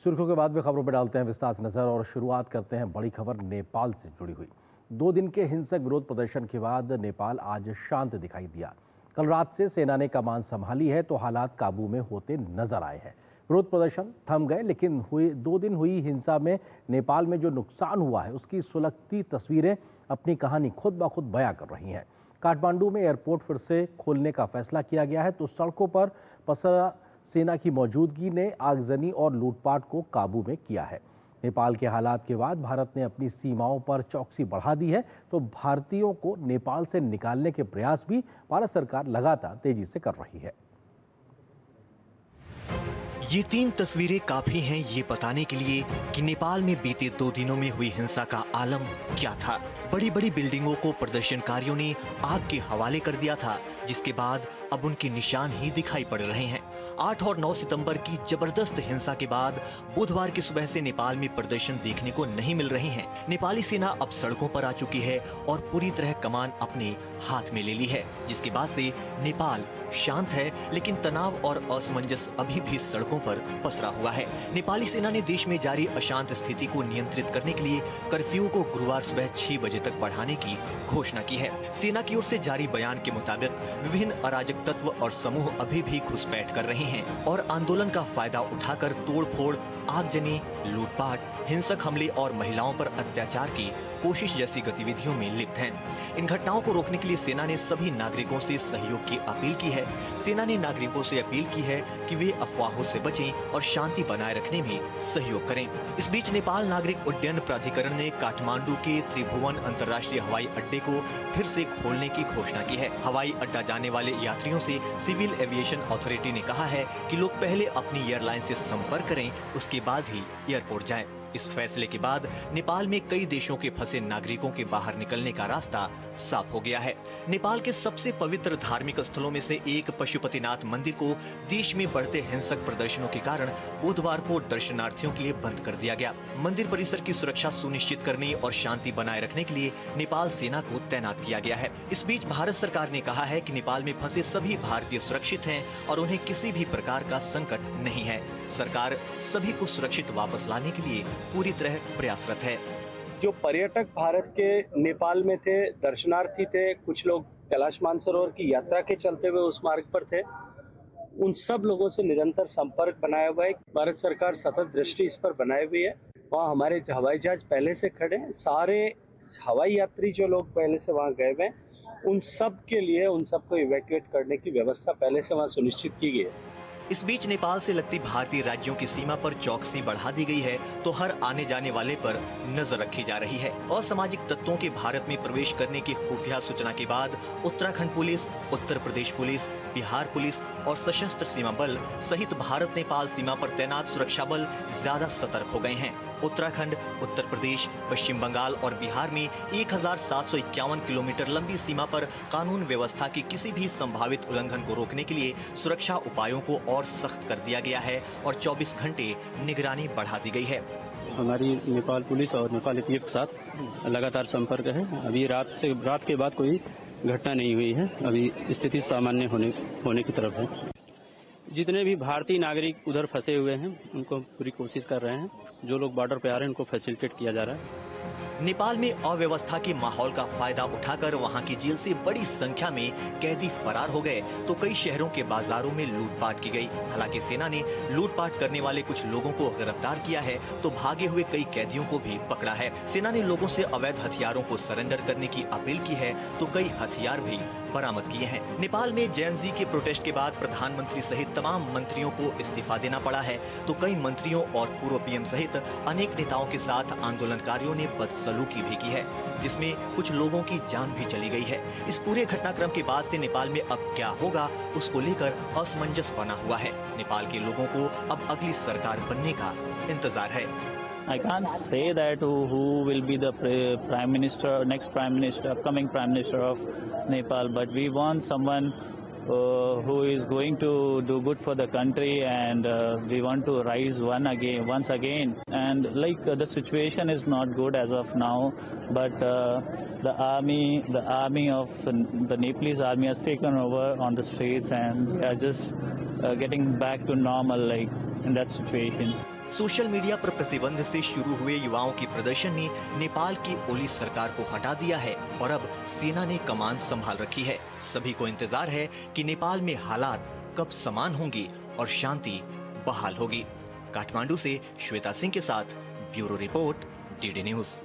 सुर्खियों के बाद में खबरों पर डालते हैं विस्तार से नजर और शुरुआत करते हैं बड़ी खबर नेपाल से जुड़ी हुई। 2 दिन के हिंसक विरोध प्रदर्शन के बाद नेपाल आज शांत दिखाई दिया। कल रात से सेना ने कमान संभाली है तो हालात काबू में होते नजर आए हैं। विरोध प्रदर्शन थम गए, लेकिन 2 दिन हुई हिंसा में नेपाल में जो नुकसान हुआ है उसकी सुलगती तस्वीरें अपनी कहानी खुद ब खुद बयां कर रही हैं। काठमांडू में एयरपोर्ट फिर से खोलने का फैसला किया गया है तो सड़कों पर पसरा सेना की मौजूदगी ने आगजनी और लूटपाट को काबू में किया है। नेपाल के हालात के बाद भारत ने अपनी सीमाओं पर चौकसी बढ़ा दी है तो भारतीयों को नेपाल से निकालने के प्रयास भी भारत सरकार लगातार तेजी से कर रही है। ये 3 तस्वीरें काफी हैं ये बताने के लिए कि नेपाल में बीते 2 दिनों में हुई हिंसा का आलम क्या था। बड़ी बड़ी बिल्डिंगों को प्रदर्शनकारियों ने आग के हवाले कर दिया था, जिसके बाद अब उनके निशान ही दिखाई पड़ रहे हैं। 8 और 9 सितंबर की जबरदस्त हिंसा के बाद बुधवार की सुबह से नेपाल में प्रदर्शन देखने को नहीं मिल रहे हैं। नेपाली सेना अब सड़कों पर आ चुकी है और पूरी तरह कमान अपने हाथ में ले ली है, जिसके बाद से नेपाल शांत है, लेकिन तनाव और असमंजस अभी भी सड़कों पर पसरा हुआ है। नेपाली सेना ने देश में जारी अशांत स्थिति को नियंत्रित करने के लिए कर्फ्यू को गुरुवार सुबह 6 बजे तक बढ़ाने की घोषणा की है। सेना की ओर से जारी बयान के मुताबिक विभिन्न अराजक तत्व और समूह अभी भी घुसपैठ कर रहे हैं और आंदोलन का फायदा उठाकर तोड़फोड़, आगजनी, लूटपाट, हिंसक हमले और महिलाओं पर अत्याचार की कोशिश जैसी गतिविधियों में लिप्त हैं। इन घटनाओं को रोकने के लिए सेना ने सभी नागरिकों से सहयोग की अपील की है। सेना ने नागरिकों से अपील की है कि वे अफवाहों से बचें और शांति बनाए रखने में सहयोग करें। इस बीच नेपाल नागरिक उड्डयन प्राधिकरण ने काठमांडू के त्रिभुवन अंतर्राष्ट्रीय हवाई अड्डे को फिर से खोलने की घोषणा की है। हवाई अड्डा जाने वाले यात्रियों से सिविल एविएशन अथॉरिटी ने कहा है कि लोग पहले अपनी एयरलाइन से संपर्क करें, उसके बाद ही एयरपोर्ट जाएं। इस फैसले के बाद नेपाल में कई देशों के फंसे नागरिकों के बाहर निकलने का रास्ता साफ हो गया है। नेपाल के सबसे पवित्र धार्मिक स्थलों में से एक पशुपतिनाथ मंदिर को देश में बढ़ते हिंसक प्रदर्शनों के कारण बुधवार को दर्शनार्थियों के लिए बंद कर दिया गया। मंदिर परिसर की सुरक्षा सुनिश्चित करने और शांति बनाए रखने के लिए नेपाल सेना को तैनात किया गया है। इस बीच भारत सरकार ने कहा है कि नेपाल में फंसे सभी भारतीय सुरक्षित हैं और उन्हें किसी भी प्रकार का संकट नहीं है। सरकार सभी को सुरक्षित वापस लाने के लिए पूरी तरह प्रयासरत है। जो पर्यटक भारत के नेपाल में थे, दर्शनार्थी थे, कुछ लोग कैलाश मानसरोवर की यात्रा के चलते हुए उस मार्ग पर थे, उन सब लोगों से निरंतर संपर्क बनाया हुआ है। भारत सरकार सतत दृष्टि इस पर बनाए हुई है। वहाँ हमारे हवाई जहाज पहले से खड़े हैं। सारे हवाई यात्री जो लोग पहले से वहाँ गए हुए हैं, उन सब के लिए उन सबको इवैक्यूएट करने की व्यवस्था पहले से वहाँ सुनिश्चित की गई है। इस बीच नेपाल से लगती भारतीय राज्यों की सीमा पर चौकसी बढ़ा दी गई है तो हर आने जाने वाले पर नजर रखी जा रही है। असामाजिक तत्वों के भारत में प्रवेश करने की खुफिया सूचना के बाद Uttarakhand police, Uttar Pradesh police, Bihar police और सशस्त्र सीमा बल सहित भारत नेपाल सीमा पर तैनात सुरक्षा बल ज्यादा सतर्क हो गए हैं। उत्तराखंड, उत्तर प्रदेश, पश्चिम बंगाल और बिहार में 1751 किलोमीटर लंबी सीमा पर कानून व्यवस्था के किसी भी संभावित उल्लंघन को रोकने के लिए सुरक्षा उपायों को और सख्त कर दिया गया है और 24 घंटे निगरानी बढ़ा दी गई है। हमारी नेपाल पुलिस और नेपाल एपीएफ के साथ लगातार संपर्क है। अभी रात के बाद कोई घटना नहीं हुई है। अभी स्थिति सामान्य होने की तरफ है। जितने भी भारतीय नागरिक उधर फंसे हुए हैं उनको पूरी कोशिश कर रहे हैं। जो लोग बॉर्डर पे आ रहे हैं उनको फैसिलिटेट किया जा रहा है। नेपाल में अव्यवस्था के माहौल का फायदा उठाकर वहां की जेल से बड़ी संख्या में कैदी फरार हो गए तो कई शहरों के बाजारों में लूटपाट की गई। हालांकि सेना ने लूटपाट करने वाले कुछ लोगों को गिरफ्तार किया है तो भागे हुए कई कैदियों को भी पकड़ा है। सेना ने लोगों से अवैध हथियारों को सरेंडर करने की अपील की है तो कई हथियार भी बरामद किए हैं। नेपाल में जैन जी के प्रोटेस्ट के बाद प्रधानमंत्री सहित तमाम मंत्रियों को इस्तीफा देना पड़ा है तो कई मंत्रियों और पूर्व पीएम सहित अनेक नेताओं के साथ आंदोलनकारियों ने बदसलूकी भी की है, जिसमें कुछ लोगों की जान भी चली गई है। इस पूरे घटनाक्रम के बाद से नेपाल में अब क्या होगा उसको लेकर असमंजस बना हुआ है। नेपाल के लोगों को अब अगली सरकार बनने का इंतजार है। I can't say that who will be the prime minister, next prime minister, upcoming prime minister of Nepal, but we want someone who is going to do good for the country, and we want to rise once again. And the situation is not good as of now, but the army of the Nepalese army has taken over on the streets, and they are just getting back to normal in that situation. Social media पर प्रतिबंध से शुरू हुए युवाओं के प्रदर्शन ने नेपाल की ओली सरकार को हटा दिया है और अब सेना ने कमान संभाल रखी है। सभी को इंतजार है कि नेपाल में हालात कब समान होंगी और शांति बहाल होगी। काठमांडू से श्वेता सिंह के साथ ब्यूरो रिपोर्ट, डीडी न्यूज।